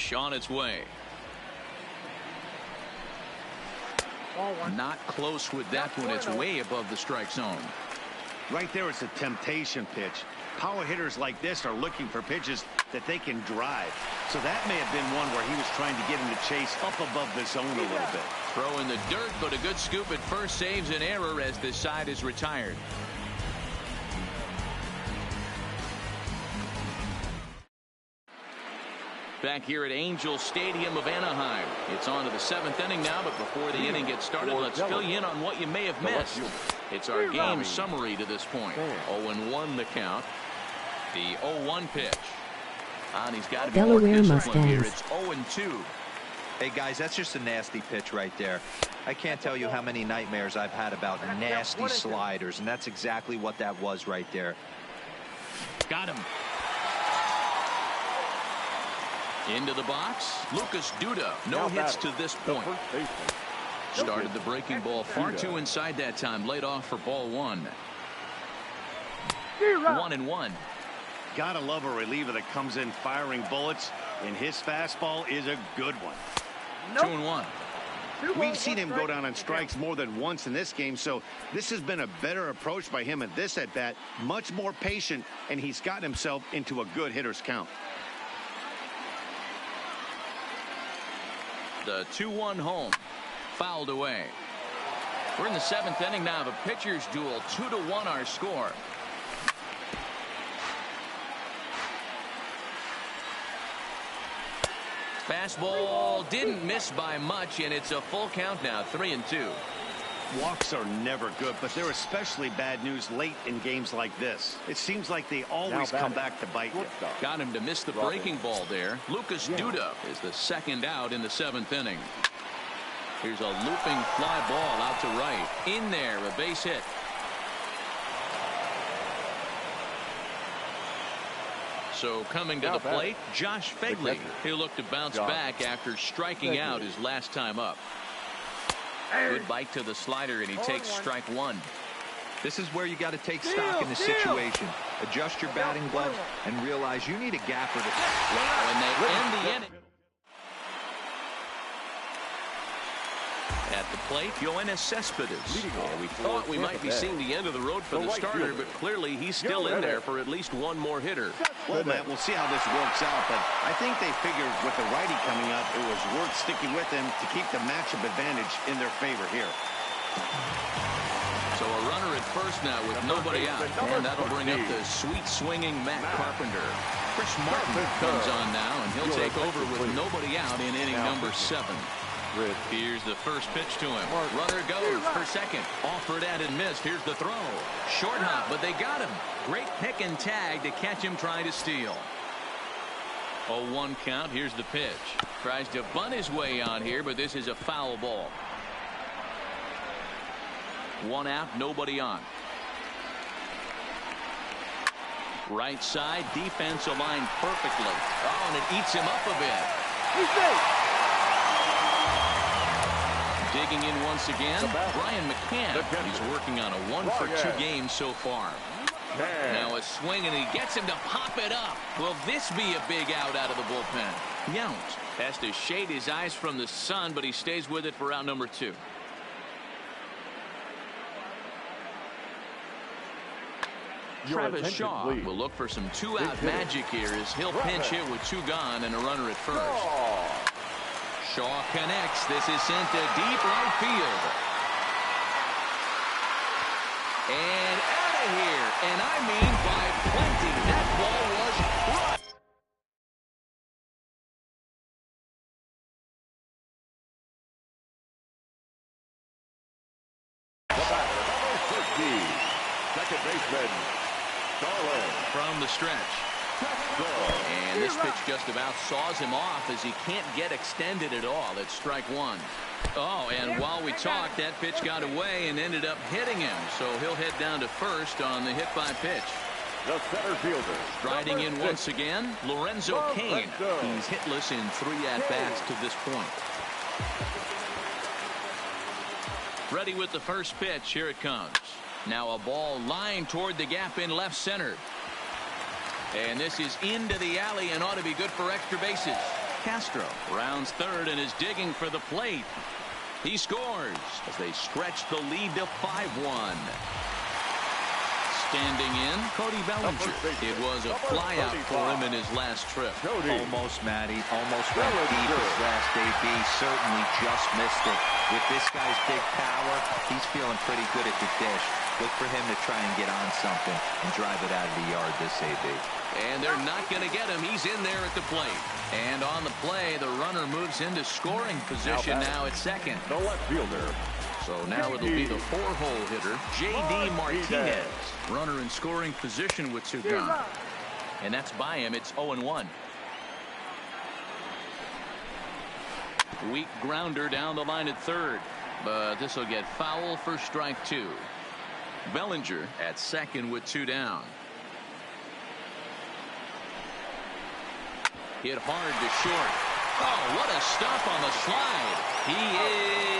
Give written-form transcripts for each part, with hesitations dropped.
pitch on its way. Not close with that one. It's way above the strike zone. Right there, it's a temptation pitch. Power hitters like this are looking for pitches that they can drive. So that may have been one where he was trying to get him to chase up above the zone a little bit. Throw in the dirt, but a good scoop at first saves an error as this side is retired. Back here at Angel Stadium of Anaheim. It's on to the 7th inning now, but before the inning gets started, let's fill you in on what you may have missed. It's our game summary to this point. 0-1 the count. The 0-1 pitch. And he's got to be more disciplined here. It's 0-2. Hey guys, that's just a nasty pitch right there. I can't tell you how many nightmares I've had about nasty sliders, and that's exactly what that was right there. Got him. Into the box, Lucas Duda. No hits to this point. Started the breaking ball far too inside that time. Laid off for ball 1. 1-1. Gotta love a reliever that comes in firing bullets, and his fastball is a good one. 2-1. We've seen him go down on strikes more than once in this game, so this has been a better approach by him at this at-bat. Much more patient, and he's gotten himself into a good hitter's count. The 2-1 home. Fouled away. We're in the 7th inning now of a pitcher's duel. 2-1 our score. Fastball didn't miss by much, and it's a full count now. 3-2. Walks are never good, but they're especially bad news late in games like this. It seems like they always come back to bite you. Got him to miss the breaking ball there. Lucas Duda is the second out in the 7th inning. Here's a looping fly ball out to right. In there, a base hit. So coming to the plate, Josh Phegley. He'll look to bounce back after striking out his last time up. Good bite to the slider, and he takes strike 1. This is where you got to take stock in the situation. Adjust your batting gloves and realize you need a gapper to. When they end the inning. At the plate, Yoenis Cespedes. We thought we might be seeing the end of the road for the starter, but clearly he's still in there for at least one more hitter. Well, Matt, we'll see how this works out, but I think they figured with the righty coming up, it was worth sticking with him to keep the matchup advantage in their favor here. So a runner at first now with nobody out, and that'll bring up the sweet swinging Matt Carpenter. Chris Martin comes on now, and he'll take over with nobody out in inning number 7. Here's the first pitch to him. Runner goes for second. Offered at and missed. Here's the throw. Short hop, but they got him. Great pick and tag to catch him trying to steal. 0-1 count. Here's the pitch. Tries to bunt his way on here, but this is a foul ball. 1 out, nobody on. Right side, defense aligned perfectly. Oh, and it eats him up a bit. Digging in once again, Brian McCann. He's working on a 1-for-2 game so far. Now a swing, and he gets him to pop it up. Will this be a big out of the bullpen? Yount has to shade his eyes from the sun, but he stays with it for out number 2. Travis Shaw will look for some 2-out magic here as he'll pinch hit with 2 gone and a runner at first. Shaw connects. This is sent to deep right field. And out of here. And I mean by plenty. That ball was right. The batter, number 50, second baseman, Darling. From the stretch. And this pitch just about saws him off as he can't get extended at all. It's strike 1. Oh, and while we talked, that pitch got away and ended up hitting him. So he'll head down to first on the hit by pitch. The center fielder. Striding in once again, Lorenzo Cain. He's hitless in 3 at-bats to this point. Ready with the first pitch. Here it comes. Now a ball lined toward the gap in left center. And this is into the alley and ought to be good for extra bases. Castro rounds third and is digging for the plate. He scores as they stretch the lead to 5-1. Standing in, Cody Bellinger. It was a flyout for him in his last trip. Almost, Matty. Almost went deep his last AB. Certainly just missed it. With this guy's big power, he's feeling pretty good at the dish. Look for him to try and get on something and drive it out of the yard this AB. And they're not going to get him. He's in there at the plate. And on the play, the runner moves into scoring position now at second. The left fielder. So now it'll be the four-hole hitter, J.D. Martinez. Runner in scoring position with two gone. And that's by him. It's 0-1. Weak grounder down the line at third. But this will get foul for strike two. Bellinger at second with two down. Hit hard to short. Oh, what a stop on the slide. He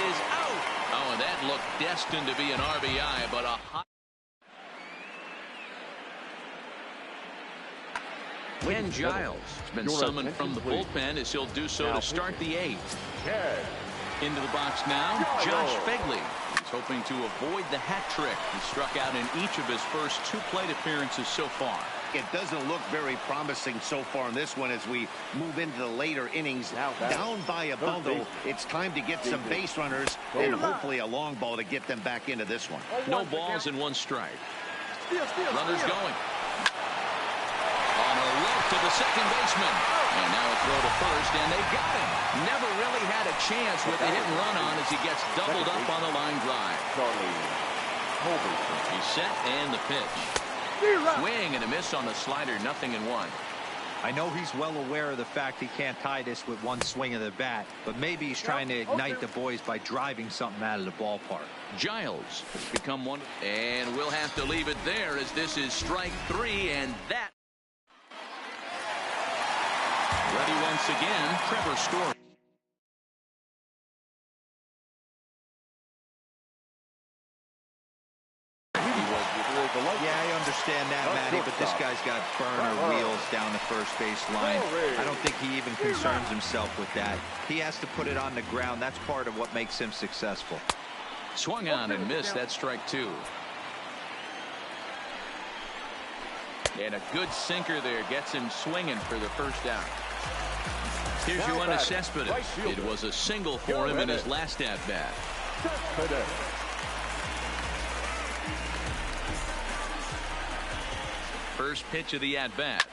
is out. Oh, and that looked destined to be an RBI, but a hot. Ken Giles has been summoned from the bullpen as he'll do so to start the eighth. Into the box now, Josh Fegley. He's hoping to avoid the hat trick. He struck out in each of his first two plate appearances so far. It doesn't look very promising so far in this one as we move into the later innings. Down by a bundle, it's time to get some base runners and hopefully a long ball to get them back into this one. No balls and one strike. Runners going. On a rope to the second baseman. And now a throw to first, and they got him. Never really had a chance with the hit and run on as he gets doubled up on the line drive. He's set and the pitch. Swing and a miss on the slider, 0-1. I know he's well aware of the fact he can't tie this with one swing of the bat, but maybe he's trying to ignite the boys by driving something out of the ballpark. Giles has become one, and we'll have to leave it there as this is strike three, and that. Ready once again, Trevor Story. Yeah, I understand that, Matty, but this guy's got burner wheels down the first base line. I don't think he even concerns himself with that. He has to put it on the ground. That's part of what makes him successful. Swung on and missed. That's strike two. And a good sinker there gets him swinging for the first out. Here's Yoenis Cespedes. It was a single for him in his last at-bat. First pitch of the at-bat.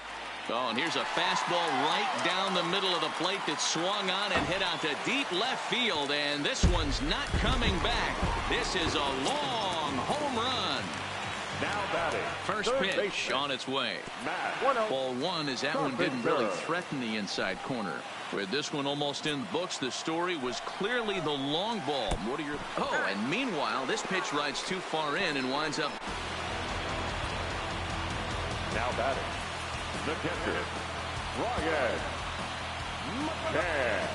Oh, and here's a fastball right down the middle of the plate that swung on and hit out to deep left field, and this one's not coming back. This is a long home run. Now batting. First pitch on its way. Ball one, as that one didn't really threaten the inside corner. With this one almost in the books, the story was clearly the long ball. What are your... Oh, and meanwhile, this pitch rides too far in and winds up... Now batting. The catcher, Ryan McCann.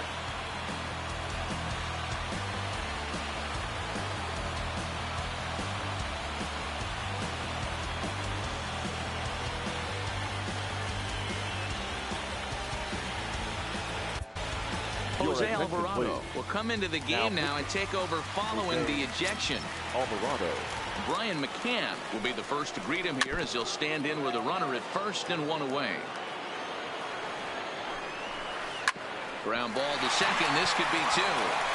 Jose Alvarado will come into the game now and take over following the ejection. Alvarado. Brian McCann will be the first to greet him here as he'll stand in with a runner at first and one away. Ground ball to second. This could be two.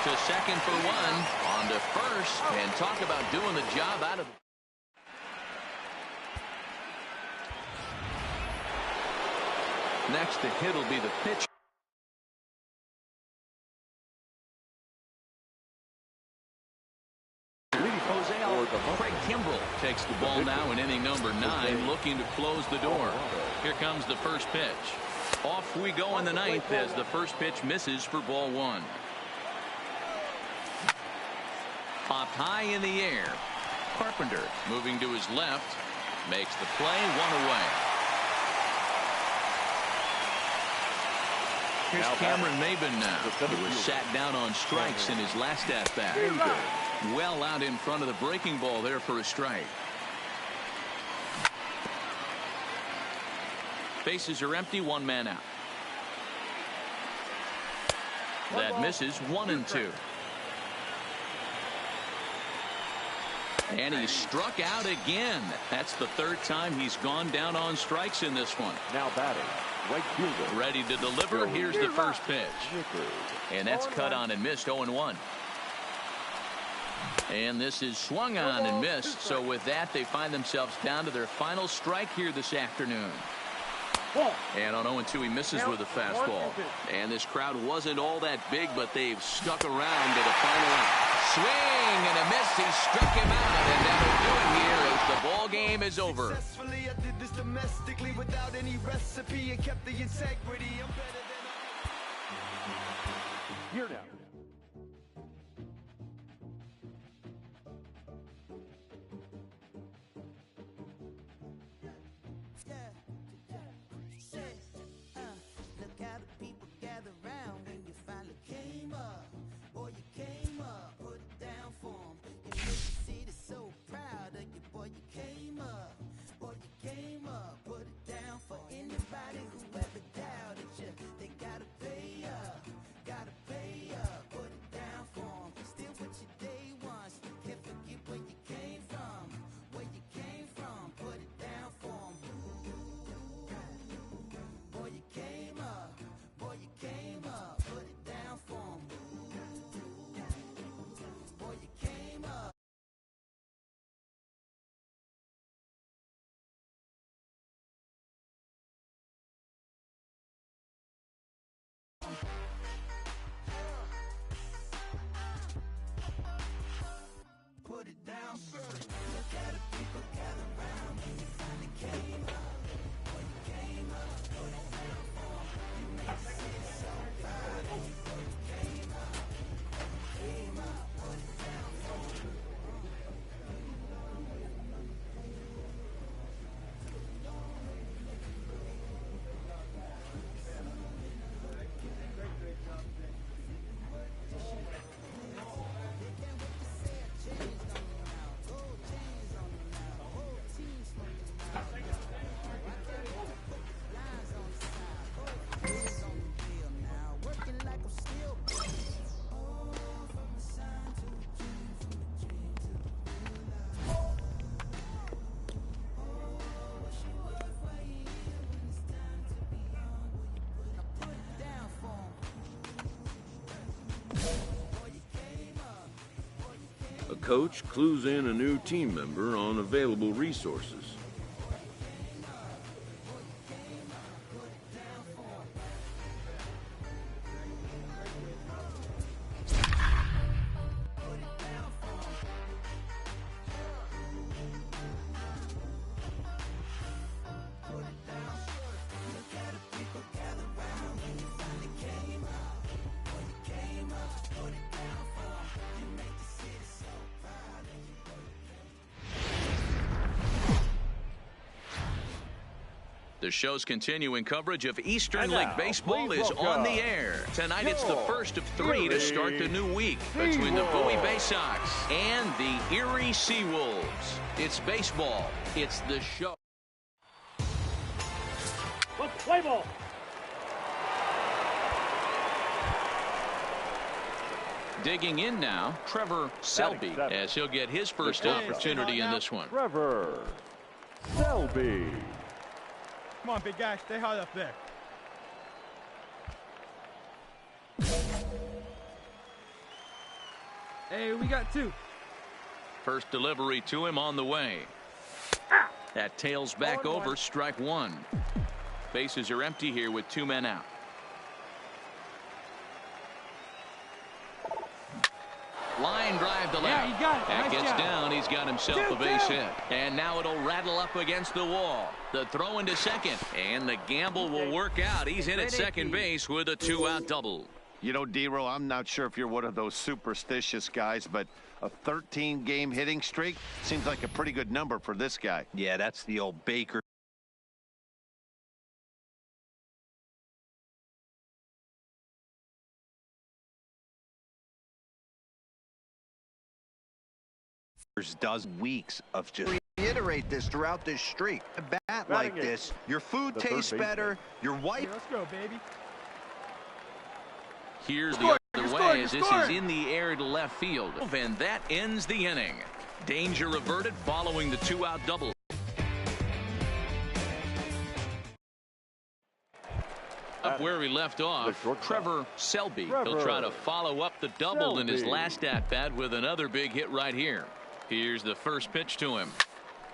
To second for one. On to first. And talk about doing the job out of... Next to hit will be the pitch. Craig Kimbrell takes the ball now in inning number 9, looking to close the door. Here comes the first pitch. Off we go in the ninth as the first pitch misses for ball one. Popped high in the air. Carpenter moving to his left. Makes the play, one away. Here's Cameron Maben now, who was sat down on strikes in his last at-bat. Well out in front of the breaking ball there for a strike. Bases are empty, one man out. That misses 1-2. And he's struck out again. That's the third time he's gone down on strikes in this one. Now batting, right fielder. Ready to deliver. Here's the first pitch. And that's cut on and missed, 0-1. And this is swung on and missed. So with that, they find themselves down to their final strike here this afternoon. And on 0-2, he misses with a fastball. And this crowd wasn't all that big, but they've stuck around to the final out. Swing and a miss. He struck him out, and that'll do it here as the ball game is over. I did this domestically without any recipe and kept the integrity. I'm better than Here now. put it down first. Look at the people gather round when you finally came up. When you came up, put it down for 'em. You make the city so proud. And you put it came up, put it down for 'em. A coach clues in a new team member on available resources. The show's continuing coverage of Eastern League now, Baseball please is on the welcome air. Tonight it's the first of three to start the new week between the Bowie Bay Sox and the Erie Seawolves. It's baseball. It's the show. Let's play ball. Digging in now, Trevor Selby, as he'll get his first opportunity in this one. Trevor Selby. Come on, big guy. Stay hard up there. Hey, we got two. First delivery to him on the way. That tails back over, strike one. Bases are empty here with two men out. Line drive to left. Yeah, you got it. That Nice gets job. down. He's got himself a base hit. And now it'll rattle up against the wall. The throw into second. And the gamble will work out. He's in at second base with a two-out double. You know, D-Row, I'm not sure if you're one of those superstitious guys, but a 13-game hitting streak seems like a pretty good number for this guy. Yeah, that's the old Baker. Does weeks of just reiterate this throughout this streak. A bat like this, your food tastes better, your wife. Let's go, baby. Here's the The way as this is in the air to left field, and that ends the inning. Danger averted following the 2-out double. Up where we left off, Trevor Selby. He'll try to follow up the double in his last at-bat with another big hit right here. Here's the first pitch to him.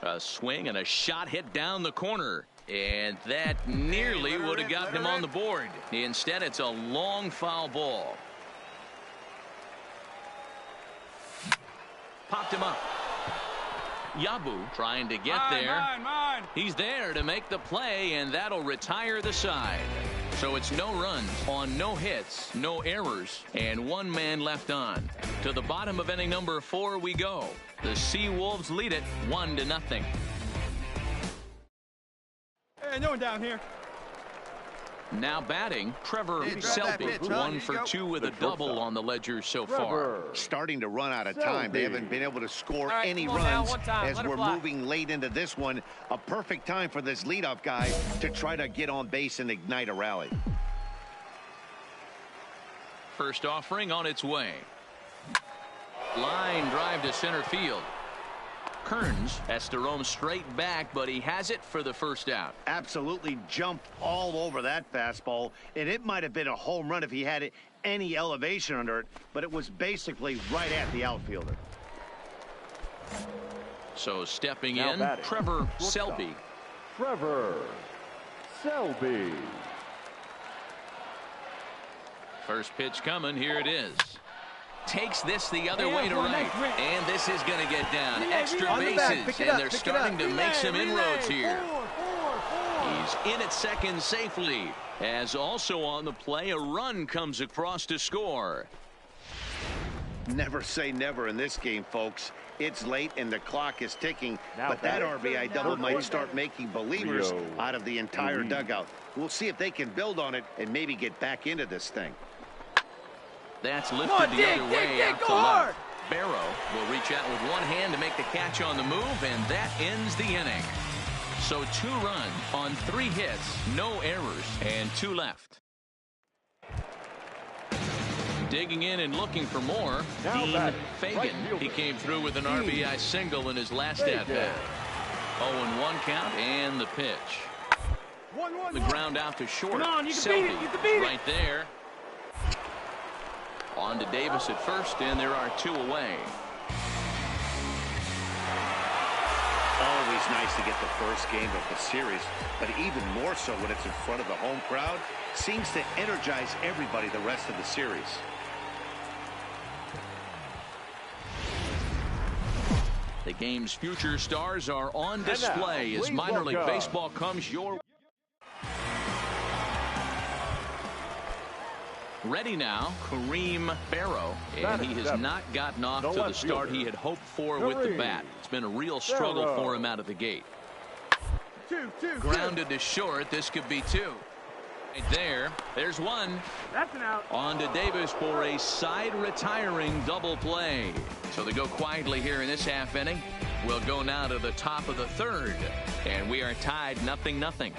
A swing and a shot hit down the corner. And that nearly would have gotten him on the board. Instead, it's a long foul ball. Popped him up. Yabu trying to get there. He's there to make the play, and that'll retire the side. So it's no runs on no hits, no errors, and one man left on. To the bottom of inning number 4 we go. The Seawolves lead it 1-0. Hey, no one down here. Now batting, Trevor Selby, 1 for 2 with a double on the ledger so far. Starting to run out of time. They haven't been able to score any runs as we're moving late into this one. A perfect time for this leadoff guy to try to get on base and ignite a rally. First offering on its way. Line drive to center field. Kearns has to roam straight back, but he has it for the first out. Absolutely jumped all over that fastball, and it might have been a home run if he had any elevation under it, but it was basically right at the outfielder. So stepping in, Trevor Selby. Trevor Selby. First pitch coming. Here it is. Takes this the other way to right, and this is going to get down extra bases, and they're starting to make some inroads here. He's in at second safely, as also on the play a run comes across to score. Never say never in this game, folks. It's late and the clock is ticking, but that RBI double might start making believers out of the entire dugout. We'll see if they can build on it and maybe get back into this thing. That's lifted the other way out to left. Barrow will reach out with one hand to make the catch on the move, and that ends the inning. So 2 runs on 3 hits, no errors, and 2 left. Digging in and looking for more, Dean Fagan. He came through with an RBI single in his last at-bat. 0-1 count and the pitch. The ground out to short. Selby right there. On to Davis at first, and there are 2 away. Always nice to get the first game of the series, but even more so when it's in front of the home crowd. Seems to energize everybody the rest of the series. The game's future stars are on display as minor league baseball comes your way. Ready now, Kareem Barrow, and he has not gotten off to the start he had hoped for with the bat. It's been a real struggle for him out of the gate. Grounded to short. This could be 2. Right there's 1. That's an out. On to Davis for a side retiring double play. So they go quietly here in this half inning. We'll go now to the top of the 3rd, and we are tied 0-0.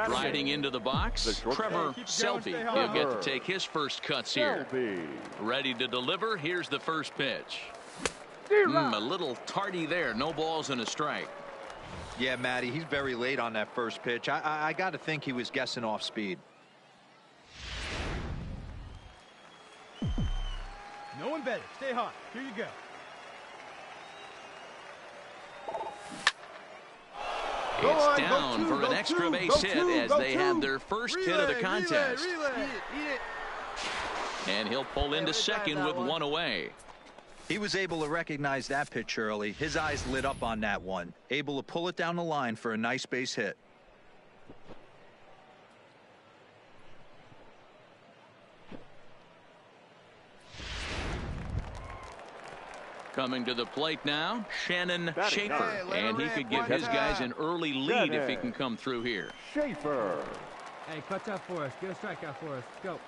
Striding into the box, Trevor Selby. He'll get to take his first cuts here. Ready to deliver. Here's the first pitch. A little tardy there. No balls and a strike. Yeah, Matty, he's very late on that first pitch. I got to think he was guessing off speed. No one better. Stay hot. Here you go. It's down for an extra base hit as they have their first hit of the contest. Eat it. And he'll pull into second with one away. He was able to recognize that pitch early. His eyes lit up on that one. Able to pull it down the line for a nice base hit. Coming to the plate now, Shannon Schaefer. And he could give his guys an early lead if he can come through here. Schaefer. Hey, cut that for us. Get a strikeout for us. Let's go.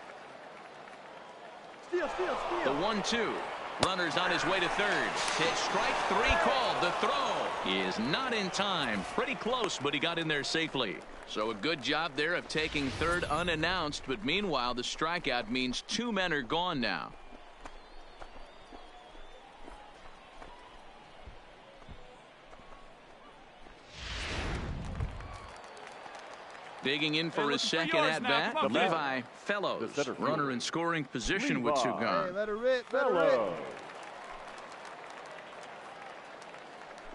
Steal. The 1-2. Runner's on his way to third. Hit strike three called. The throw is not in time. Pretty close, but he got in there safely. So a good job there of taking third unannounced. But meanwhile, the strikeout means two men are gone now. Digging in for his second at-bat, Levi Fellows, runner in scoring position with two gone. Hey, let her rip.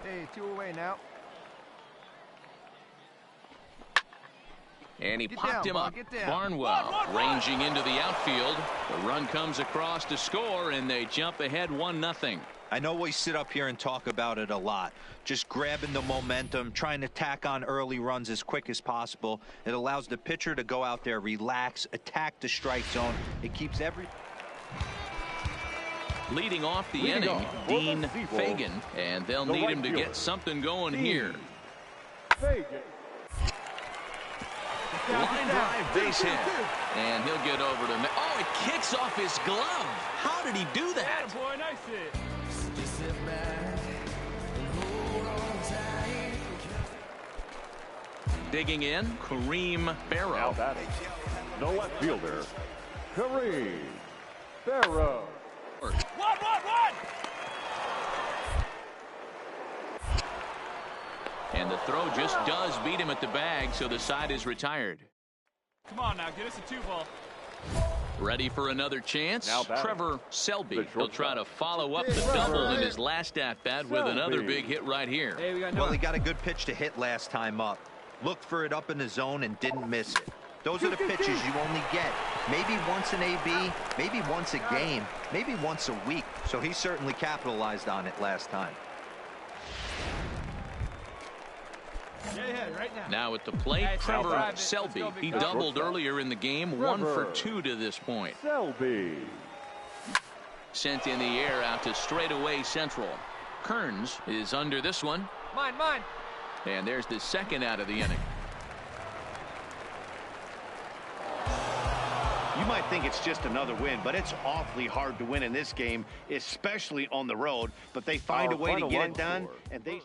Hey, two away now. And he popped him up. Barnwell ranging into the outfield. The run comes across to score, and they jump ahead 1-0. I know we sit up here and talk about it a lot. Just grabbing the momentum, trying to tack on early runs as quick as possible. It allows the pitcher to go out there, relax, attack the strike zone. It keeps every... Leading off the inning, Dean Fagan, and they'll need him to get something going here. Fagan. Line drive base hit, and he'll get over to... Oh, it kicks off his glove. How did he do that? Boy, nice hit. Digging in, Kareem Barrow. Now batting, the left fielder, Kareem Barrow. One. And the throw just does beat him at the bag, so the side is retired. Come on now, get us a 2-ball. Ready for another chance? Now batting, Trevor Selby. He'll try to follow up the double in his last at-bat with another big hit right here. Hey, Well, he got a good pitch to hit last time up. Looked for it up in the zone and didn't miss it. Those are the pitches you only get maybe once an AB, maybe once a game, maybe once a week. So he certainly capitalized on it last time. Now at the plate, Trevor Selby. He doubled earlier in the game, 1 for 2 to this point. Selby. Sent in the air out to straightaway central. Kearns is under this one. Mine. And there's the second out of the inning. You might think it's just another win, but it's awfully hard to win in this game, especially on the road. But they find a way to get it done, and they...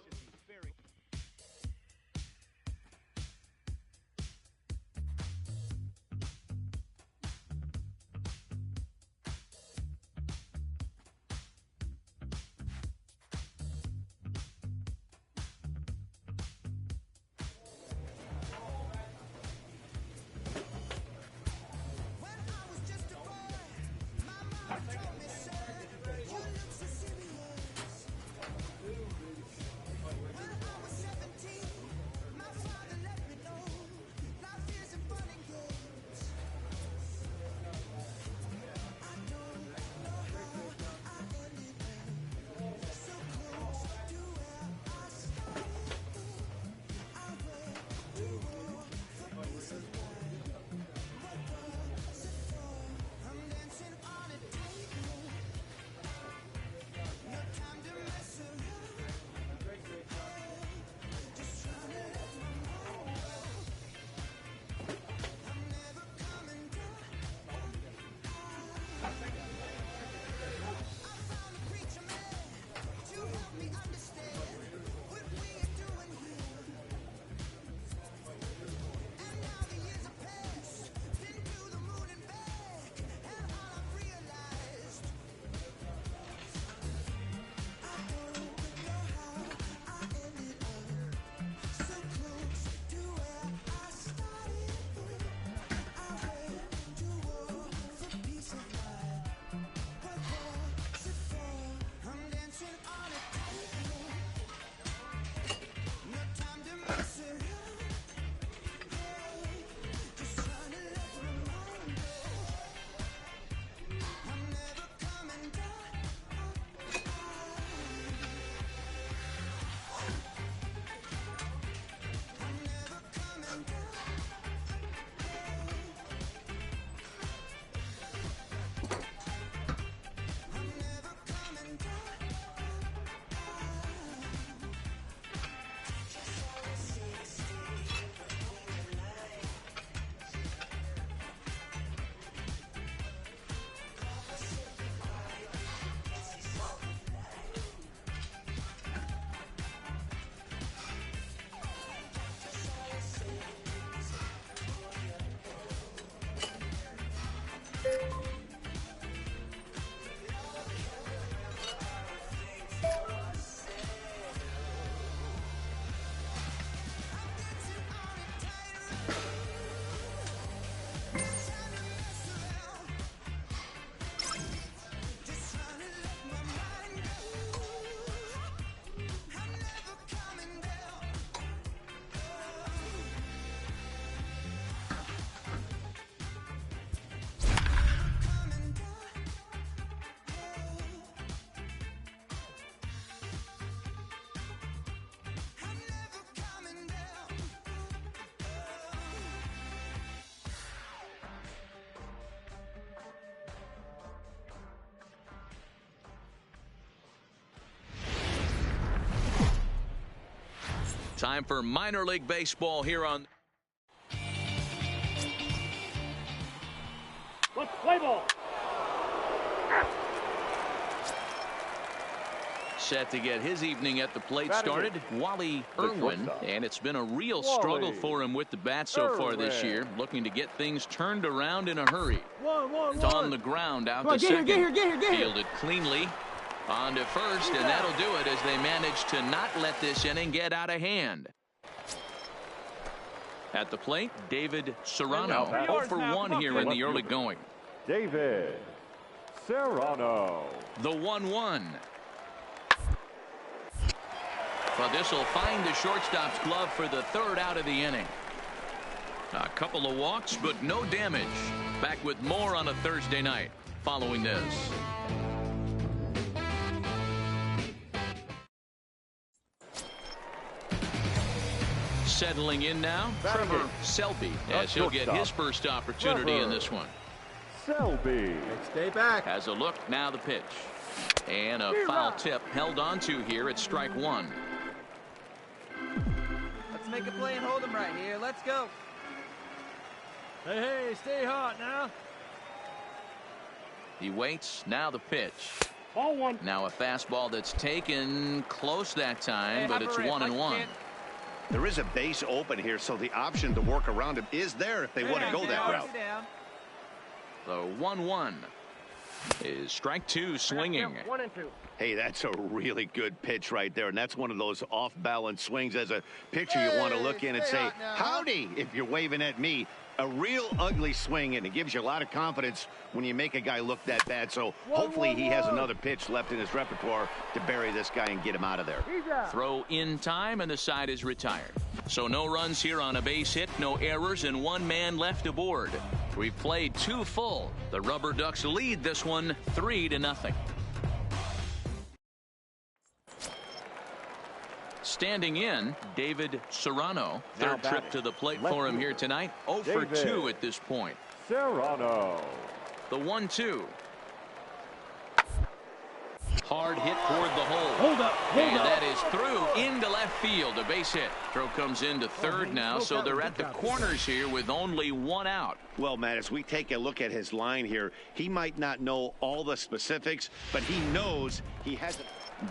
Time for minor league baseball here on. Let's play ball. Set to get his evening at the plate started, Wally Irwin, and it's been a real struggle for him with the bat so far this year, looking to get things turned around in a hurry. It's on the ground out to second, fielded cleanly on to first, and that'll do it as they manage to not let this inning get out of hand. At the plate, David Serrano, 0 for 1 here in the early going. David Serrano. The 1-1. But this will find the shortstop's glove for the third out of the inning. A couple of walks, but no damage. Back with more on a Thursday night following this. Settling in now, Trevor Selby, as he'll get his first opportunity in this one. Selby. Stay back. Has a look, now the pitch. And a foul tip held onto here at strike one. Let's make a play and hold him right here. Let's go. Hey, stay hot now. He waits, now the pitch. Ball one. Now a fastball that's taken close that time, but it's 1-1. There is a base open here, so the option to work around him is there if they want to go that route. The 1-1 is strike two swinging. 1 and 2. Hey, that's a really good pitch right there, and that's one of those off-balance swings. As a pitcher, you want to look in and say, howdy, if you're waving at me. A real ugly swing, and it gives you a lot of confidence when you make a guy look that bad. So hopefully he has another pitch left in his repertoire to bury this guy and get him out of there. Throw in time, and the side is retired. So no runs here on a base hit, no errors, and one man left aboard. We've played 2 full. The Rubber Ducks lead this one 3-0. Standing in, David Serrano. Third trip to the plate for him here tonight. 0 for 2 at this point. Serrano. The 1-2. Hard hit toward the hole. Hold up. And that is through into left field. A base hit. Throw comes into third now, so they're at the corners here with only 1 out. Well, Matt, as we take a look at his line here, he might not know all the specifics, but he knows he has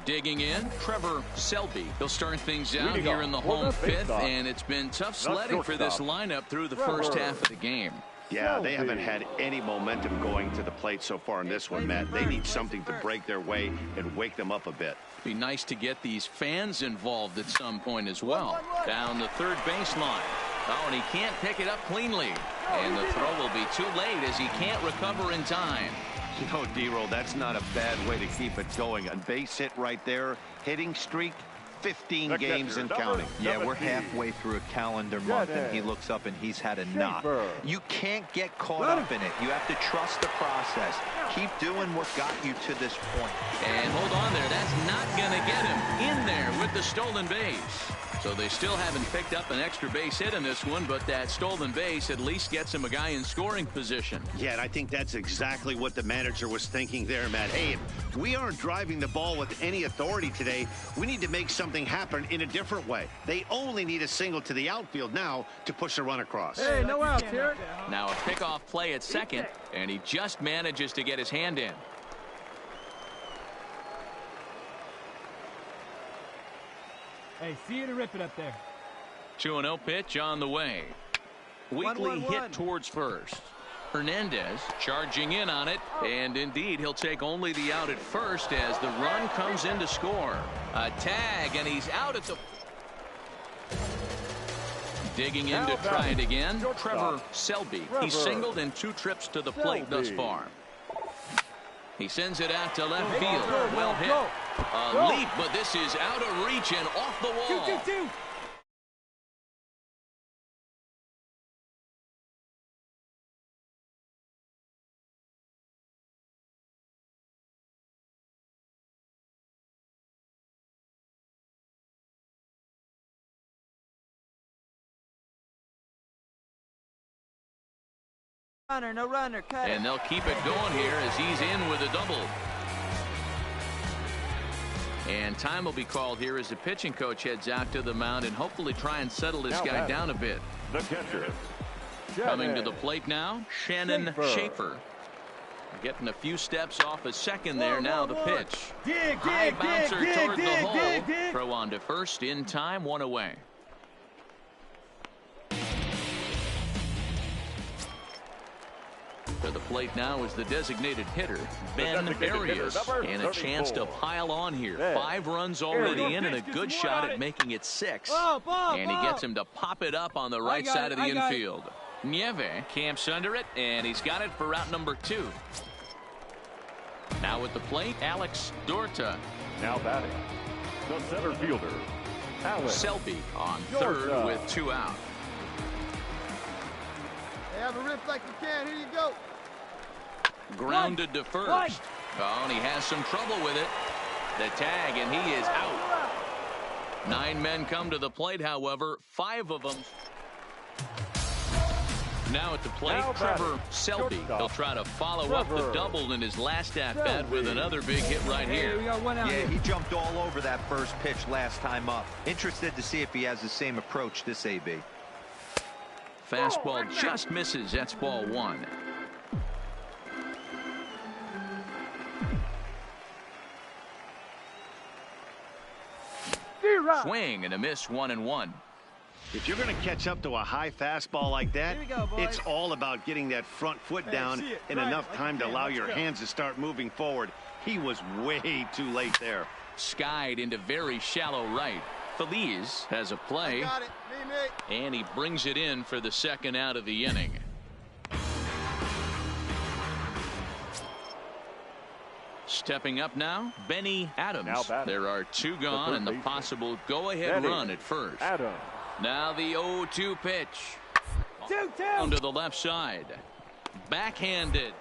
Digging in, Trevor Selby. He'll start things out here in the home fifth, and it's been tough sledding for this lineup through the first half of the game. Yeah, they haven't had any momentum going to the plate so far in this one, Matt. They need something to break their way and wake them up a bit. Be nice to get these fans involved at some point as well. Down the third baseline. Oh, and he can't pick it up cleanly. And the throw will be too late as he can't recover in time. You know, D-Roll, that's not a bad way to keep it going. A base hit right there. Hitting streak, 15 games and counting. Yeah, we're halfway through a calendar month, and he looks up and he's had a knock. You can't get caught up in it. You have to trust the process. Keep doing what got you to this point. And hold on there. That's not going to get him in there with the stolen base. So they still haven't picked up an extra base hit in this one, but that stolen base at least gets him a guy in scoring position. Yeah, and I think that's exactly what the manager was thinking there, Matt. Hey, if we aren't driving the ball with any authority today, we need to make something happen in a different way. They only need a single to the outfield now to push a run across. Hey, no outs here. Now a pickoff play at second, and he just manages to get his hand in. Hey, see you to rip it up there. 2-0 pitch on the way. Weekly hit towards first. Hernandez charging in on it, and indeed he'll take only the out at first as the run comes in to score. A tag, and he's out at the... Digging in to try it again, Trevor Selby. He's singled in 2 trips to the plate thus far. He sends it out to left field. Well hit. A leap, but this is out of reach and off the wall. Runner, no runner, cut it. And they'll keep it going here as he's in with a double. And time will be called here as the pitching coach heads out to the mound and hopefully try and settle this guy down a bit. The catcher. Coming to the plate now, Shannon Schaefer. Getting a few steps off a second there. Now the pitch. High bouncer toward the hole. Throw on to first in time, 1 away. To the plate now is the designated hitter, Ben Arias, and a chance to pile on here. 5 runs already in and a good shot at making it 6. And he gets him to pop it up on the right side of the infield. Nieve camps under it, and he's got it for route number 2. Now at the plate, Alex Dorta. Now batting, the center fielder, Alex Selby on third with 2 out. Hey, have a rip like you can. Here you go. Grounded to first. Oh, and he has some trouble with it. The tag, and he is out. 9 men come to the plate, however, 5 of them. Now at the plate, Trevor Selby. He'll try to follow up the double in his last at-bat with another big hit right here. Yeah, he jumped all over that first pitch last time up. Interested to see if he has the same approach this AB. Fastball just misses. That's ball 1. Swing and a miss, 1-1. If you're going to catch up to a high fastball like that, it's all about getting that front foot down in enough time to allow your hands to start moving forward. He was way too late there. Skied into very shallow right. Feliz has a play, and he brings it in for the second out of the inning. Stepping up now, Benny Adams. There are 2 gone and the possible go-ahead run at first. Now the 0-2 pitch. Down to the left side. Backhanded.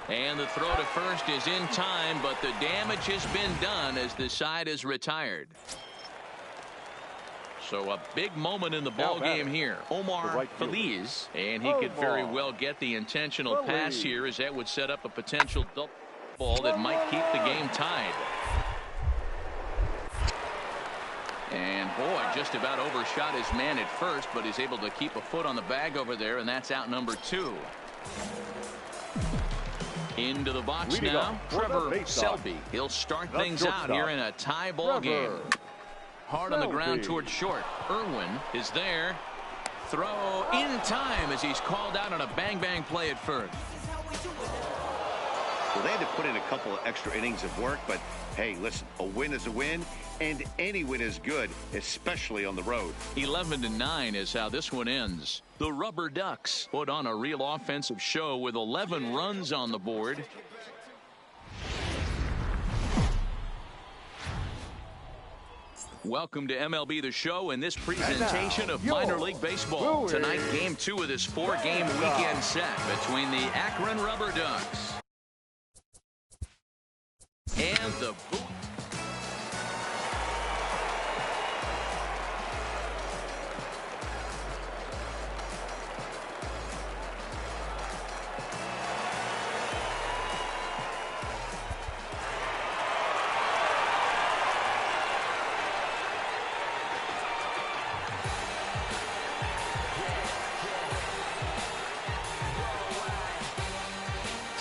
And the throw to first is in time, but the damage has been done as the side is retired. So a big moment in the ball game here. Omar Feliz, and he could very well get the intentional pass here, as that would set up a potential double ball that might keep the game tied. And boy, just about overshot his man at first, but he's able to keep a foot on the bag over there, and that's out number 2. Into the box now, Trevor Selby. He'll start things out here in a tie ball game. Hard on the ground towards short. Irwin is there. Throw in time as he's called out on a bang-bang play at first. Well, they had to put in a couple of extra innings of work, but hey, listen, a win is a win, and any win is good, especially on the road. 11-9 is how this one ends. The Rubber Ducks put on a real offensive show with 11 runs on the board. Welcome to MLB The Show and this presentation of minor league baseball. Tonight, game 2 of this 4-game weekend set between the Akron Rubber Ducks and the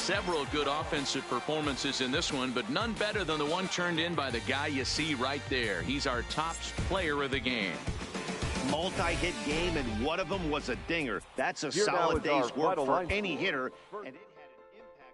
Several good offensive performances in this one, but none better than the one turned in by the guy you see right there. He's our top player of the game. multi-hit game, and one of them was a dinger. That's a solid day's work for any hitter. And it had an impact.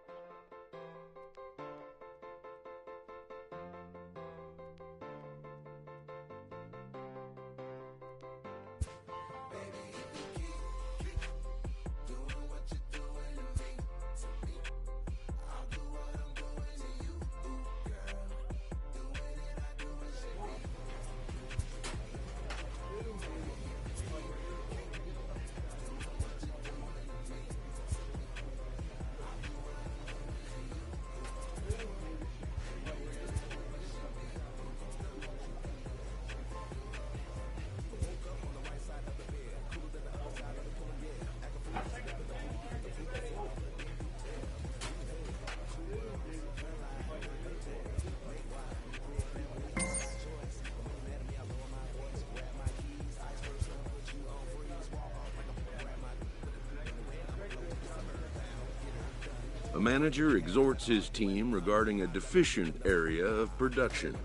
A manager exhorts his team regarding a deficient area of production.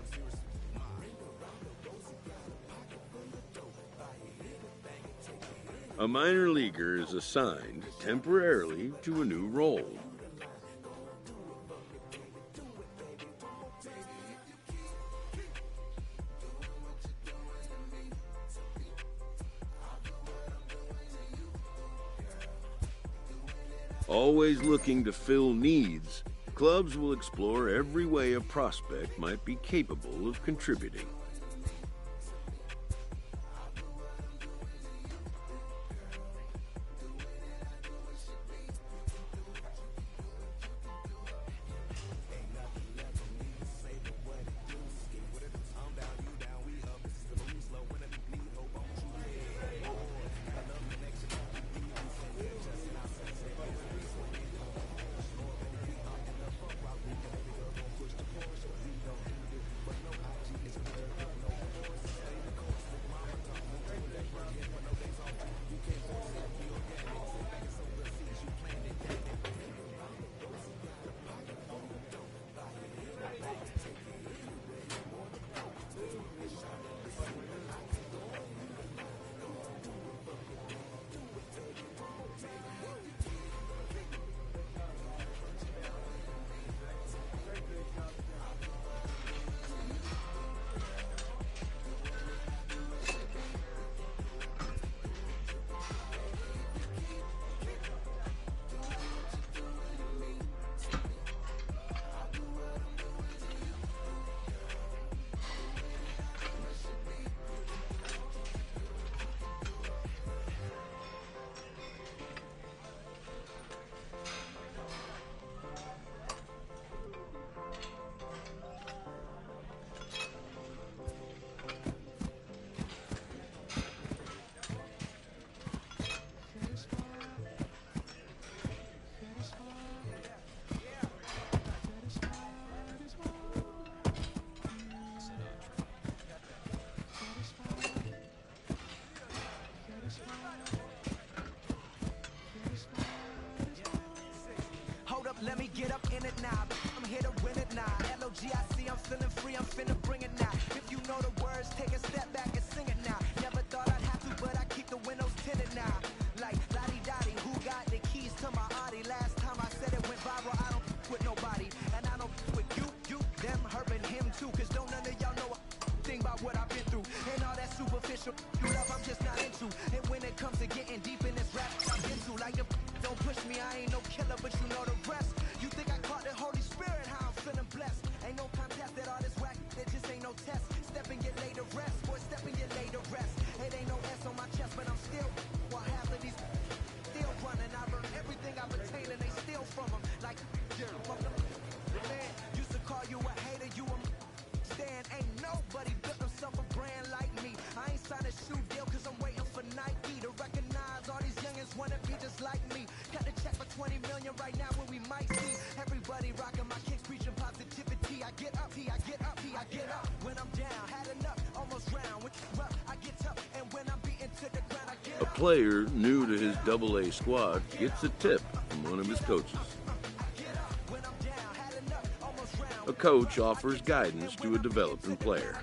A minor leaguer is assigned temporarily to a new role. Always looking to fill needs, clubs will explore every way a prospect might be capable of contributing. Let me get up in it now. I'm here to win it now. L-O-G-I-C, I'm feeling free, I'm finna bring it now. If you know the words, take a step back and sing it now. Never thought I'd have to, but I keep the windows tinted now. Like, lottie-dottie, who got the keys to my Audi? Last time I said it went viral, I don't with nobody. And I don't with you, them, her, and him too. Cause don't none of y'all know a thing about what I've been through. And all that superficial love I'm just not into. And when it comes to getting deep in this rap, I'm into. Like, don't push me, I ain't no killer, but you know the rest. You think I caught the Holy Spirit, how I'm feeling blessed. Ain't no contest that all this whack, there just ain't no test. Step and get laid to rest, boy, step and get laid to rest. It ain't no S on my chest, but I'm still, while half of these still running. I learned everything I've attained and they steal from them. Like, from the man, used to call you a hater, you a stand. Ain't nobody built himself a brand like me. I ain't signed a shoe deal cause I'm waiting for Nike to recognize all these youngins wanna be just like me. Got the check for 20 million right now when we might see everybody rocking my kicks, preaching positivity. I get up, I get up, I get up. When I'm down, had enough, almost round. When rough, I get tough, and when I'm beaten to the ground, I get A up. player new to his AA squad gets a tip from one of his coaches. A coach offers guidance to a developing player.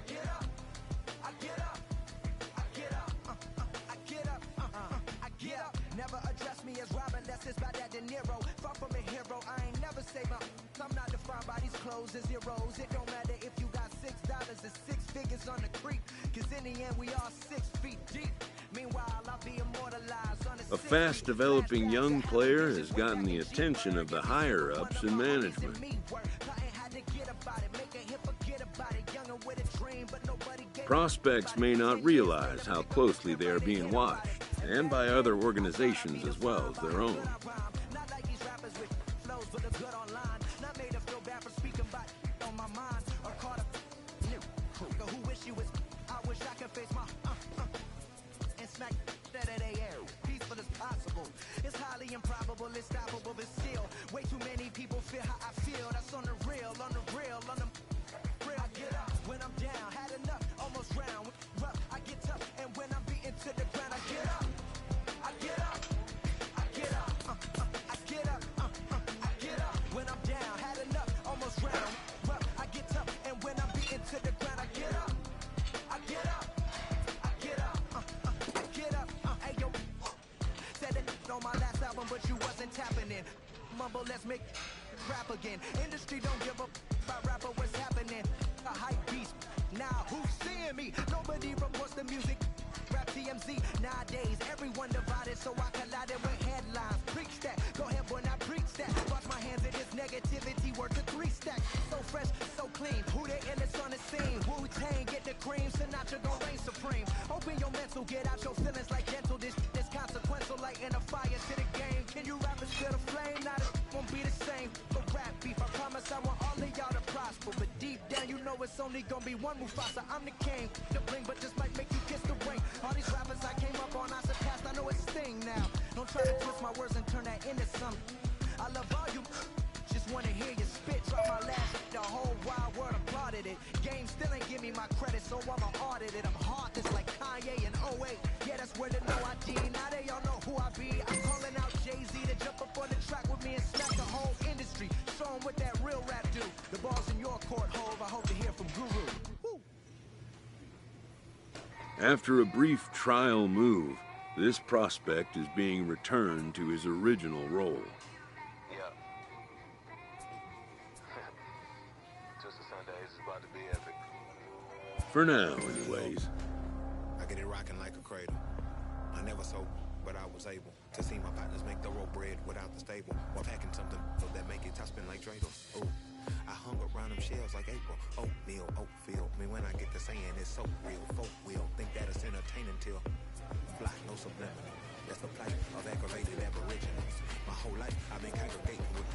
Niro, far from a hero. I ain't never say my. I'm not defined by these clothes and zeros. It don't matter if you got $6 or 6 figures on the creek, cause in the end we all 6 feet deep. Meanwhile, I'll be immortalized on A fast-developing young player has gotten the attention of the higher-ups in management. Prospects may not realize how closely they are being watched, and by other organizations as well as their own. It's highly improbable, it's stoppable, but still, way too many people feel how I feel. That's on the real, on the real, on the real. I get up when I'm down, had enough, almost round. Rough, I get tough, and when I'm beaten to the ground, I get up. I get up. I get up. I get up. I get up when I'm down, had enough, almost round. Rough, I get tough, and when I'm beaten to the ground, I get up. I get up. I get up. I get up. Hey yo. Said it on my last album, but you wasn't tapping in. Mumble, let's make rap again. Industry don't give up about rapper, what's happening? A hype beast. Now who's seeing me? Nobody reports the music. Rap TMZ. Nowadays, everyone divided, so I collided with headlines. Preach that. Go ahead, boy, now preach that. Wash my hands of this negativity, worth a 3 stack. So fresh, so clean. Who the illest on the scene? Wu-Tang, get the cream. Sinatra gon' reign supreme. Open your mental, get out your feelings like gentle. This consequential, like in a fire to the game. Can you rap and feel the flame? Not it won't be the same. But rap beef, I promise I want all of y'all to prosper. But deep down, you know it's only gonna be one Mufasa. I'm the king, the bling, but just might make you kiss the ring. All these rappers I came up on, I surpassed. I know it's Sting now. Don't try to twist my words and turn that into something. I love all you. Just wanna hear you spit, drop my last. The whole wild world applauded it. Game still ain't give me my credit, so I'ma audit it. I'm heartless like Kanye in 08. Yeah, that's where the no ID. Now they all know who I be. I'm calling out Jay-Z to jump up on the track with me and smack the whole industry. Show 'em what that real rap do. The ball's in your court, Hov. I hope to hear from Guru. Woo. After a brief trial move, this prospect is being returned to his original role. Yeah. Just a Sunday, it's about to be epic. For now, anyways. I get it rocking like a cradle. I never sold, but I was able to see my partners make the road bread without the stable, while packing something so that make it top spin like dreidels. Oh, I hung around them shells like April. Oatmeal, oatfield. Me when I get to saying it's so real. Folk will think that it's entertaining till fly, no subliminal. That's the plight of aggravated aboriginals. My whole life I've been congregating with.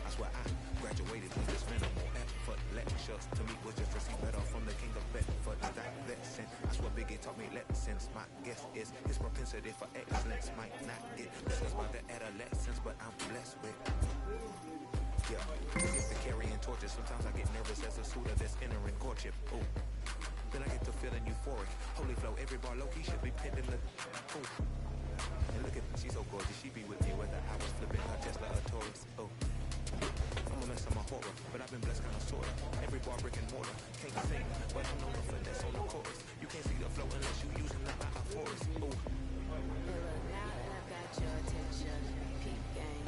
I swear I graduated with this minimal effort. Lectures to me was just received better from the king of Bedford. I lesson. I swear Biggie taught me lessons. My guess is his propensity for excellence might not get discussed by the adolescents, but I'm blessed with. Yeah, get to carrying torches. Sometimes I get nervous as a suitor that's entering courtship. Ooh. Then I get to feeling euphoric. Holy flow, every bar low-key should be pinned in the. Ooh. And look at her, she's so gorgeous. She be with me whether I was flipping her Tesla or Taurus. Oh. I'm a mess of my horror, but I've been blessed kind of sorta. Every bar brick and mortar. Can't sing, but I'm known for finesse on the chorus. You can't see the flow unless you using the forest. Ooh. Look, now that I've got your attention, peep game.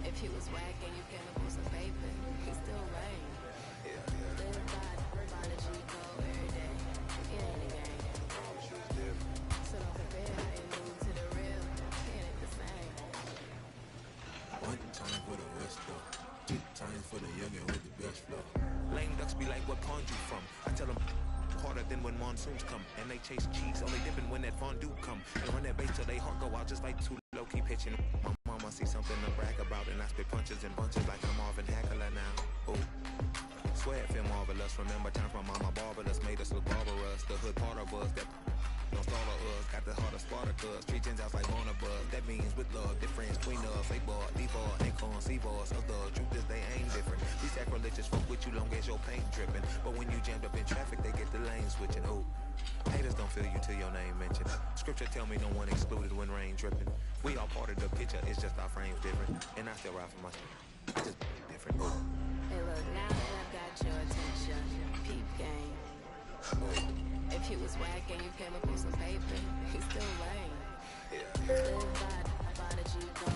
If he was whack and you came up with some paper, he still rain. Live by the G-Go every day. It ain't a game. So don't compare how you move to the real. It ain't the same. One time for the rest of. 2 times for the youngin' with the best flow. Lame ducks be like, what pond you from? I tell them harder than when monsoons come. And they chase cheese, only dipping when that fondue come. And run that bass till they heart go out just like too low, keep pitching. My mama see something to brag about, and I spit punches and bunches like I'm Marvin Hackler now. Ooh. Swear it feel marvelous. Remember times my mama barbarous made us look barbarous. The hood part of us that don't startle us. Got the heart of Spartacus. Treat gens out like Barnabas. That means with love, difference queen of fake bar, D-bar, acorn, C-bars. Other truth is they ain't different. These sacrilegious fuck with you long as your paint dripping. But when you jammed up in traffic, they get the lane switching. Ooh. Haters don't feel you till your name mentioned. Scripture tell me no one excluded when rain dripping. We all part of the picture, it's just our frames different. And I still ride for my I just different. Ooh. Hey, look, now that I've got your attention, peep game. If he was whack and you came up with some paper, he still lame. Live by the G-Go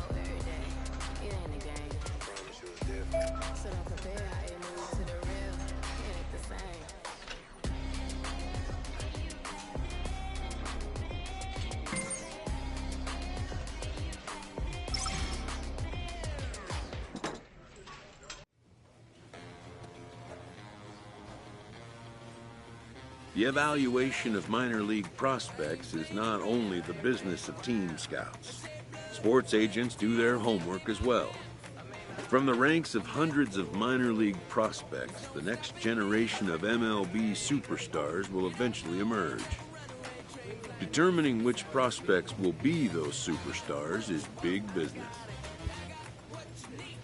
The evaluation of minor league prospects is not only the business of team scouts. Sports agents do their homework as well. From the ranks of hundreds of minor league prospects, the next generation of MLB superstars will eventually emerge. Determining which prospects will be those superstars is big business.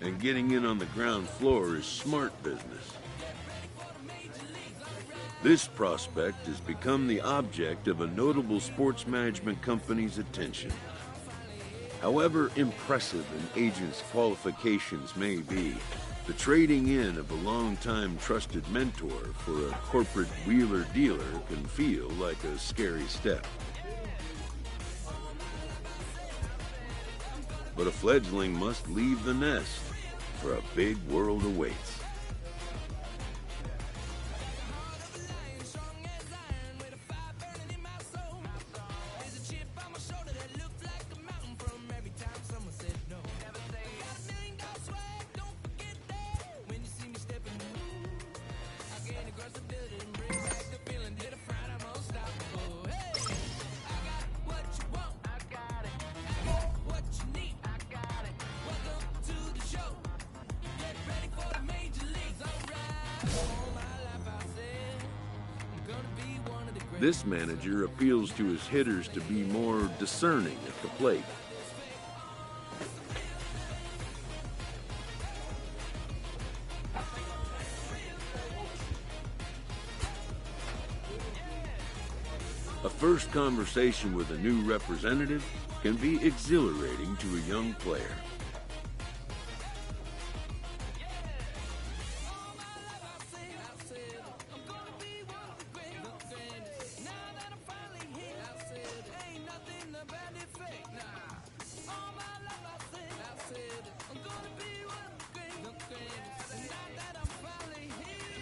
And getting in on the ground floor is smart business. This prospect has become the object of a notable sports management company's attention. However impressive an agent's qualifications may be, the trading in of a long-time trusted mentor for a corporate wheeler-dealer can feel like a scary step. But a fledgling must leave the nest, for a big world awaits. This manager appeals to his hitters to be more discerning at the plate. A first conversation with a new representative can be exhilarating to a young player.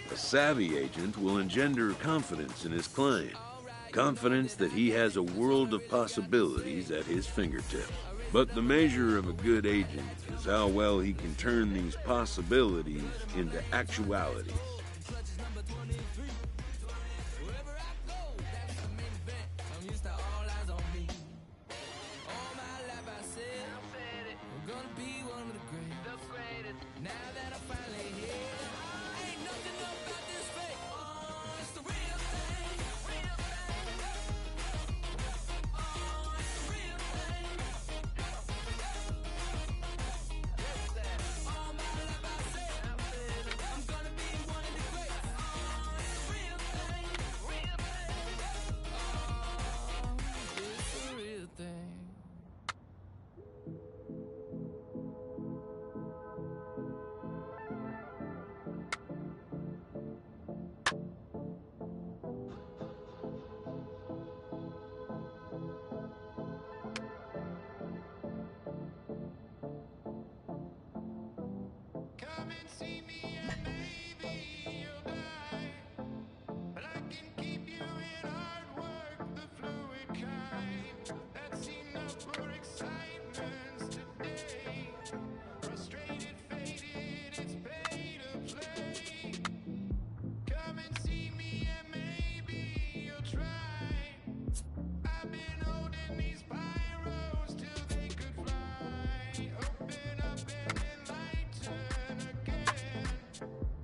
A savvy agent will engender confidence in his client, confidence that he has a world of possibilities at his fingertips. But the measure of a good agent is how well he can turn these possibilities into actualities.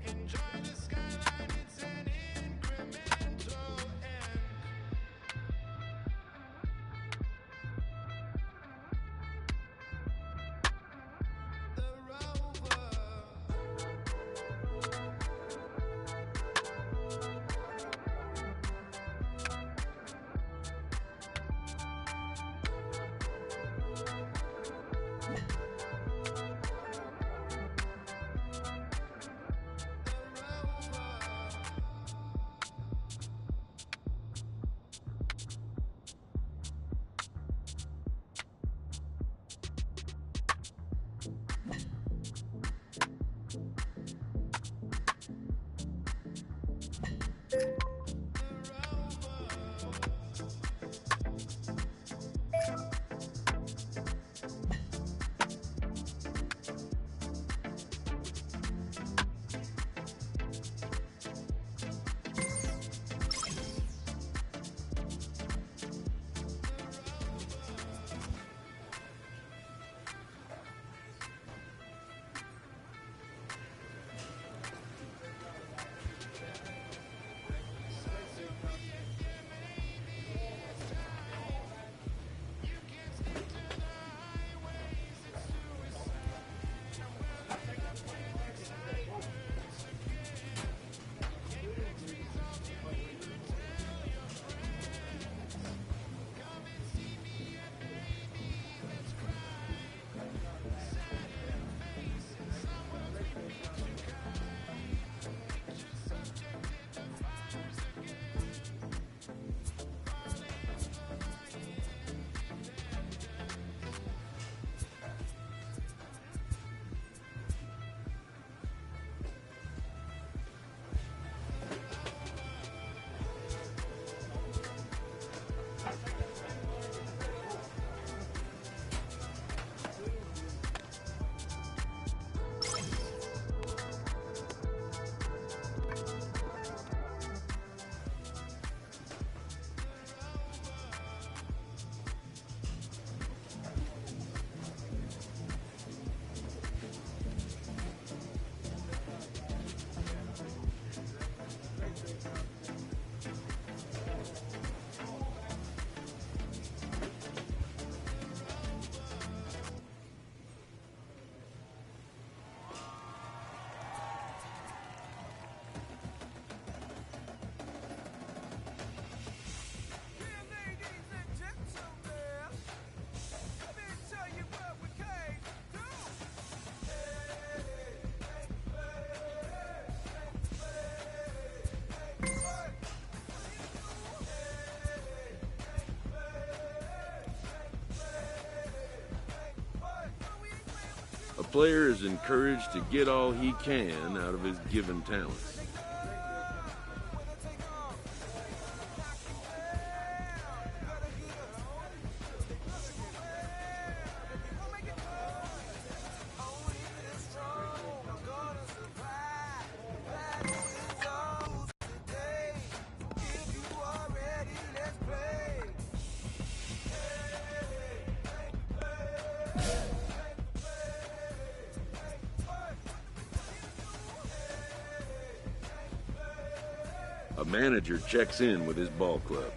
Enjoy player is encouraged to get all he can out of his given talents. A manager checks in with his ball club.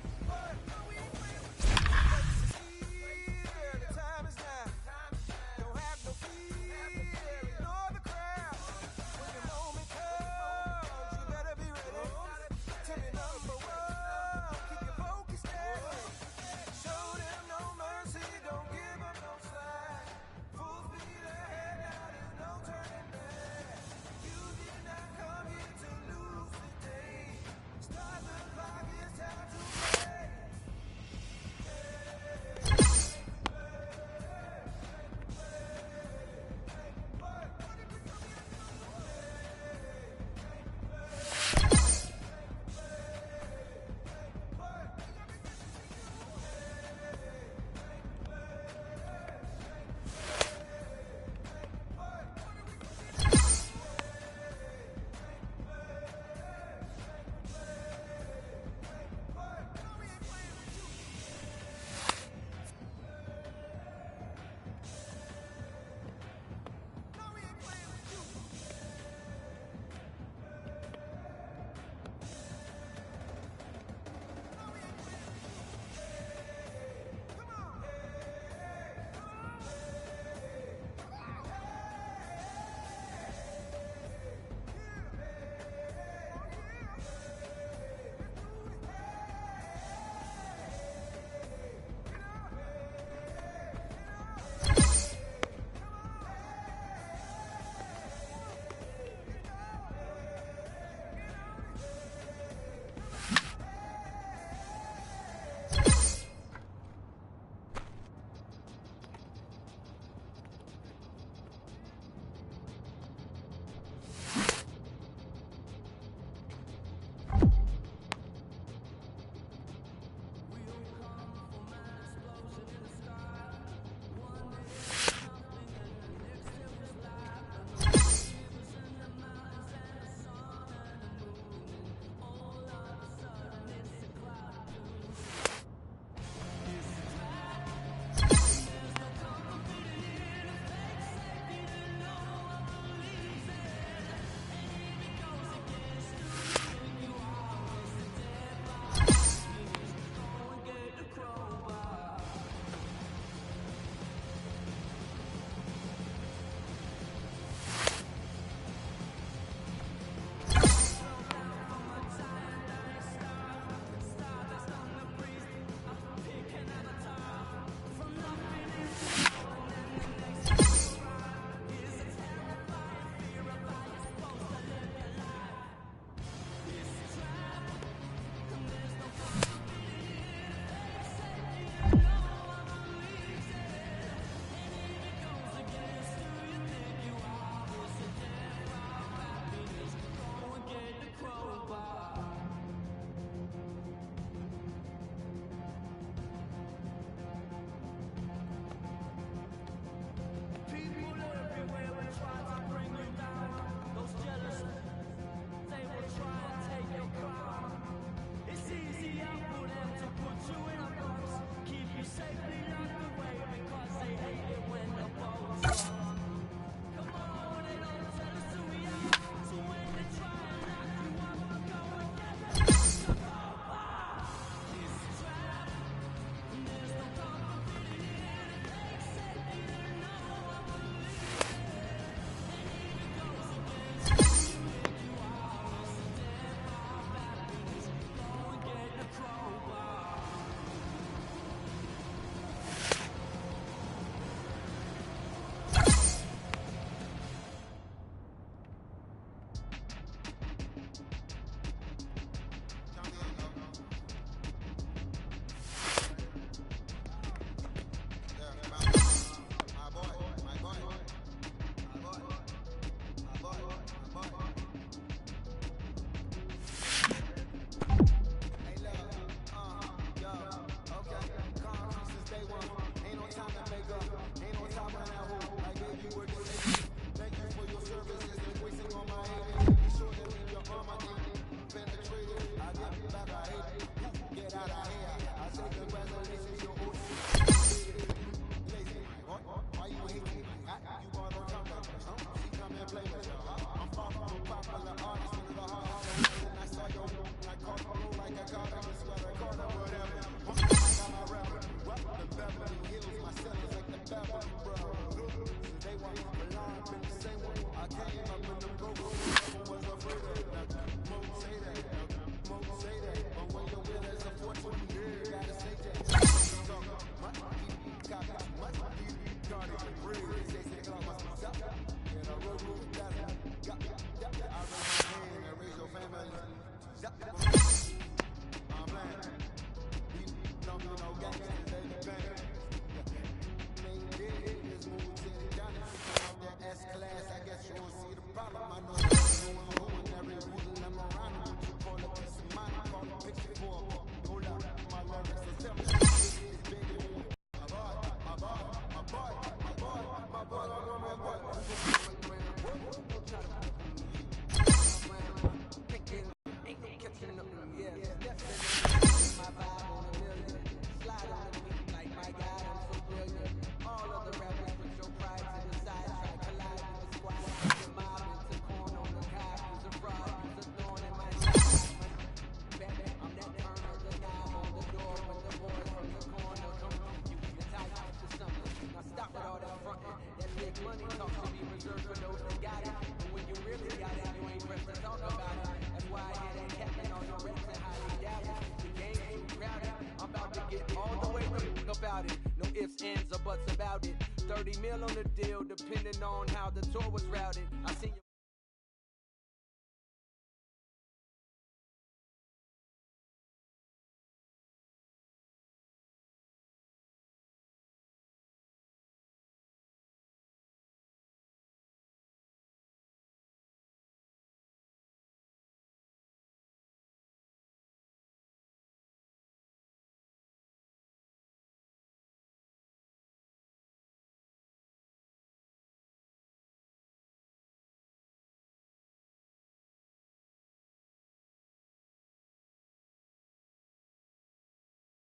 No ifs, ands, or buts about it. 30 mil on the deal, depending on how the tour was routed. I seen you.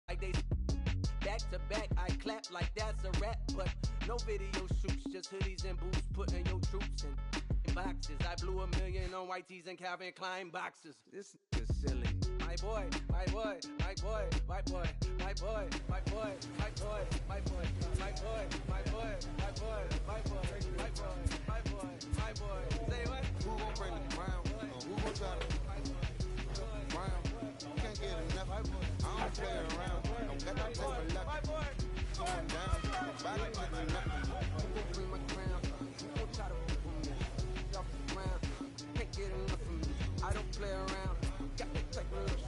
Like they back to back, I clap like that's a rap, but no video shoots, just hoodies and boots, putting your troops in boxes. I blew $1 million on white tees and Calvin Klein boxes. This is silly. My boy, my boy, my boy, my boy, my boy, my boy, my boy, my boy, my boy, my boy, my boy, my boy, my boy, my boy, my boy. Say what? Who gon' bring the crown? Who gon' try to crown? Can't get enough. I don't play around. Don't get that type of luck. Going down. Nobody getting nothing. Who gon' bring my crown? Who gon' try to pull me off the ground? Can't get enough of me. I don't play around. Got that type of luck.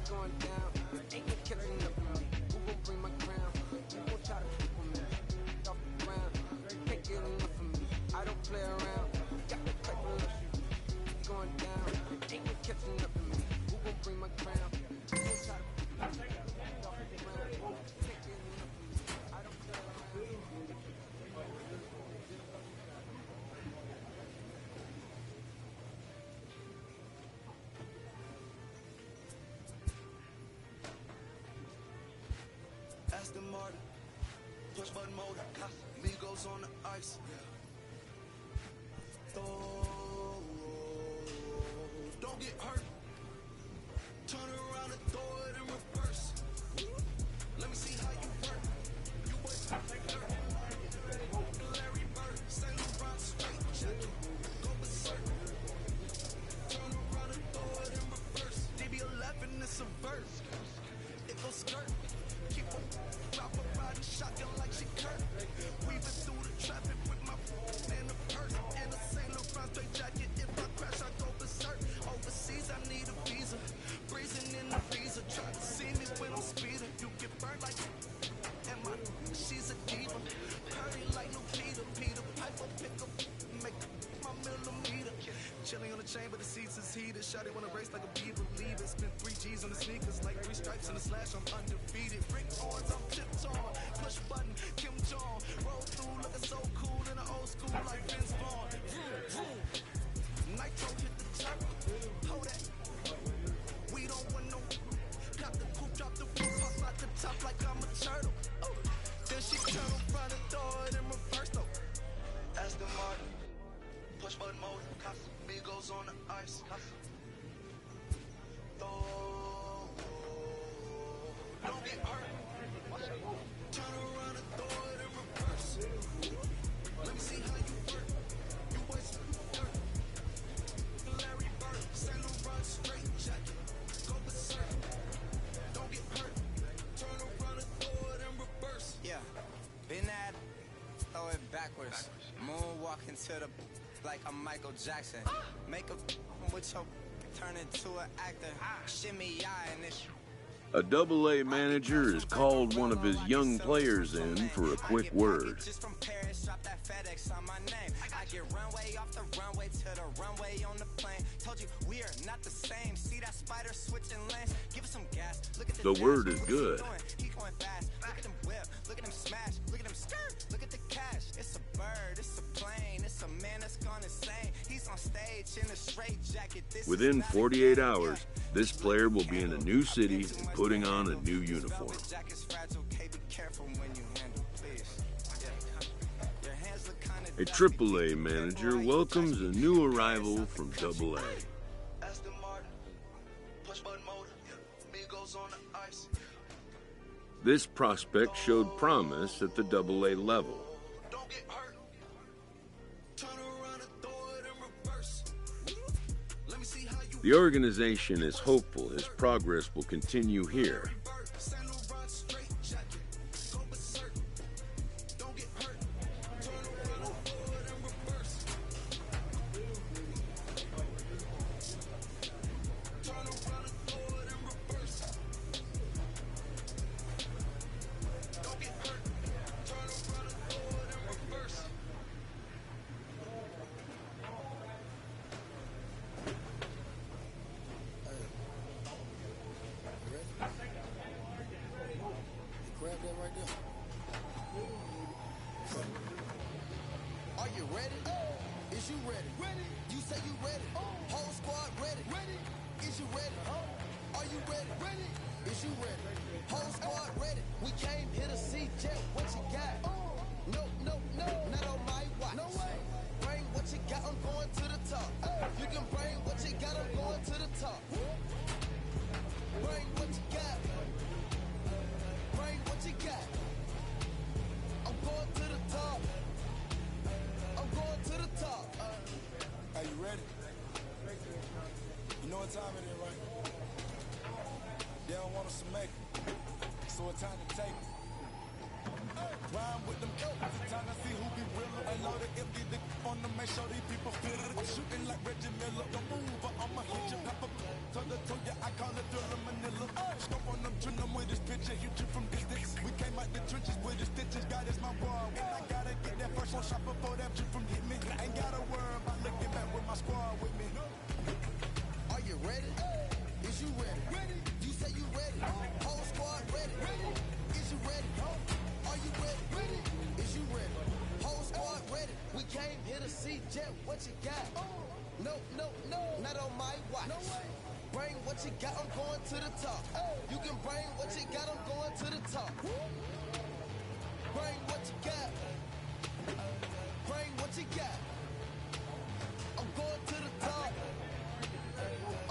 Going down. Ain't no killing enough of me. Who gon' bring my crown? Who gon' try to pull me off the ground? Can't get enough of me. I don't play around. Got that type of luck. Going down. Ain't no catching up with me. Who gon' bring my crown? Who gon' try to off the ground? Can't get enough of me. I don't play around. Aston Martin, push button motor, Migos on the ice. Oh, don't get hurt. Turn around and throw it in reverse. Let me see how you work. You boys like dirt. Larry Bird, St. Laurent straight jacket. Go berserk. Turn around and throw it in reverse. DB11 is a verse. It goes skirt. Keep on drop a riding shotgun like she Kurt. Weaving through the traffic with my in the purse. In a St. Laurent straight jacket. If I crash, I go berserk. Overseas, I need a visa. Breezing in the visa. Try to see me when I'm speeding. You get burned like and my she's a diva. Purdy like no Peter. Peter Piper pick up, make my millimeter. Chilling on the chain, but the seats is heated. Shawty wanna race like a beaver. Leave it. Spent 3 G's on the sneakers, like 3 stripes on the slash. I'm undefeated. Rick Owens, I'm tipped on. Push button, Kim Jong. Roll through, looking so cool in the old school, like Vince Vaughn. Nitro hit the turbo. Hold that. We don't want no. Got the coupe, drop the roof, pop out the top like I'm a turtle. Oh. Then she turn around and throw it in reverse though. Aston Martin, push button motor, Migos on the ice. Don't get hurt. Turn around and throw it in reverse. Let me see how you work. Talking to the like I'm Michael Jackson. Make a with your turn into an actor. Shimmy and this. A Double-A manager has called one of his young players in for a quick word. Just from Paris, drop that FedEx on my name. I get runway off the runway to the runway on the plane. Told you we are not the same. See that spider switching lanes? Give us some gas. Look at The word is good. He going fast. Look at him whip. Look at him smash. Look at him skirt. Look at the cash. It's a bird. It's a plane. It's a man that's gone insane. He's on stage in a straight jacket. Within 48 hours, this player will be in a new city and putting on a new uniform. A Triple-A manager welcomes a new arrival from Double-A. This prospect showed promise at the Double-A level. The organization is hopeful his progress will continue here. Are you ready? Is you ready? You say you ready? Whole squad ready? Is you ready? Are you ready? Is you ready? Whole squad ready? We came here to see Jet. What you got? No, not on my watch. No way. Bring what you got. I'm going to the top. You can bring what you got. I'm going to the top. Bring what you got. Bring what you got. I'm going to the top. I'm going to the top. Are you ready? You know what time it is, right? They don't want us to make it, so it's time to take it. Rhyme with them, it's time to see who be real. And load it, empty the on them, make sure these people feel it. I'm shooting like Reggie Miller, don't move, but I'ma hit you. Pepper, toe to ya, I call it Thriller Manila. Scope on them, trim them with this picture, hit you from distance. We came out the trenches with the stitches, God is my boy. And I gotta get that first one shot before that shit from hit me. Ain't gotta worry about looking back with my squad with me. Are you ready? Is you ready? You say you ready? Whole squad ready? Is you ready? Are you ready? Is you ready? Whole squad ready? We came here to see Jet. What you got? No, not on my watch. No way. Bring what you got. I'm going to the top. You can bring what you got. I'm going to the top. Bring what you got. Bring what you got. I'm going to the top.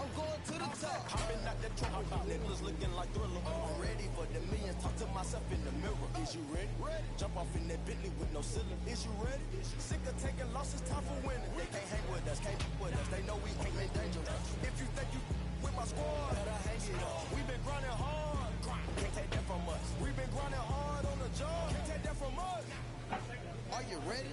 I'm going to the top. Hopping out that truck with my niggas looking like Thriller. I'm ready for the millions. Talk to myself in the mirror. Is you ready? Jump off in that Bentley with no ceiling. Is you ready? Sick of taking losses, time for winning. They can't hang with us, can't be with us. They know we ain't in danger. If you think you with my squad, better hang it up. We been grinding hard. Can't take that from us. We been grinding hard on the job. Can't take that from us. Are you ready?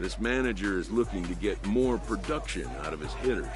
This manager is looking to get more production out of his hitters.